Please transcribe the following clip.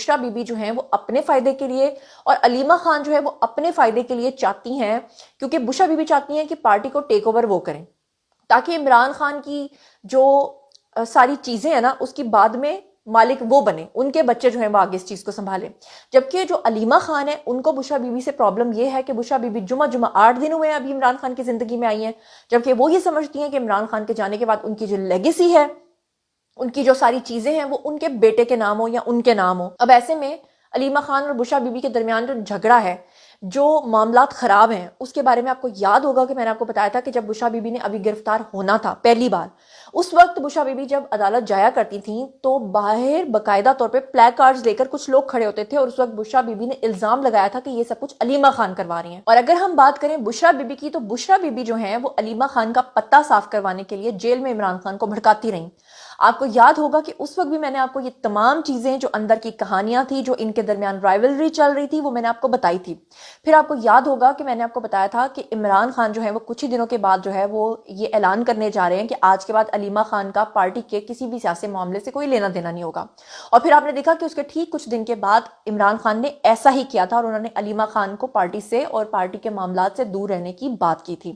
Bushra be be جو ہیں وہ اپنے فائدے کے لیے اور علیمہ خان جو ہے وہ اپنے فائدے کے لیے چاہتی ہیں، کیونکہ بشرا بی بی چاہتی ہیں کہ پارٹی کو ٹیک اوور وہ کریں تاکہ عمران خان کی جو ساری چیزیں ہیں نا اس کی بعد میں مالک وہ بنے، ان کے بچے جو ہیں وہ آگے اس چیز کو سنبھالیں۔ جبکہ جو علیمہ خان ہے ان کو بشرا بی بی سے پرابلم یہ ہے کہ بشرا بی بی جمعہ 8 دن ہوئے ہیں ابھی عمران خان کی زندگی میں آئی ہیں، جبکہ وہ یہ سمجھتی ہیں کہ عمران خان کے جانے کے بعد ان کی جو لیگیسی ہے، ان کی جو ساری چیزیں ہیں وہ ان کے بیٹے کے نام ہو یا ان کے نام ہو۔ اب ایسے میں علیمہ خان اور بشرا بی بی کے درمیان جو جھگڑا ہے، جو معاملات خراب ہیں، اس کے بارے میں آپ کو یاد ہوگا کہ میں نے آپ کو بتایا تھا کہ جب بشرا بی بی نے ابھی گرفتار ہونا تھا پہلی بار، اس وقت بشرا بی بی جب عدالت جایا کرتی تھیں تو باہر باقاعدہ طور پہ پلے کارڈز لے کر کچھ لوگ کھڑے ہوتے تھے، اور اس وقت بشرا بی بی نے الزام لگایا تھا کہ یہ سب کچھ علیمہ خان کروا رہی ہیں۔ اور اگر ہم بات کریں بشرا بی بی کی، تو بشرا بی بی جو ہیں وہ علیمہ خان کا پتہ صاف کروانے کے لیے جیل میں عمران خان کو بھڑکاتی رہیں۔ آپ کو یاد ہوگا کہ اس وقت بھی میں نے آپ کو یہ تمام چیزیں جو اندر کی کہانیاں تھی، جو ان کے درمیان رائیولری چل رہی تھی، وہ میں نے آپ کو بتائی تھی۔ پھر آپ کو یاد ہوگا کہ میں نے آپ کو بتایا تھا کہ عمران خان جو ہے وہ کچھ ہی دنوں کے بعد جو ہے وہ یہ اعلان کرنے جا رہے ہیں کہ آج کے بعد علیمہ خان کا پارٹی کے کسی بھی سیاسی معاملے سے کوئی لینا دینا نہیں ہوگا۔ اور پھر آپ نے دیکھا کہ اس کے ٹھیک کچھ دن کے بعد عمران خان نے ایسا ہی کیا تھا، اور انہوں نے علیمہ خان کو پارٹی سے اور پارٹی کے معاملات سے دور رہنے کی بات کی تھی۔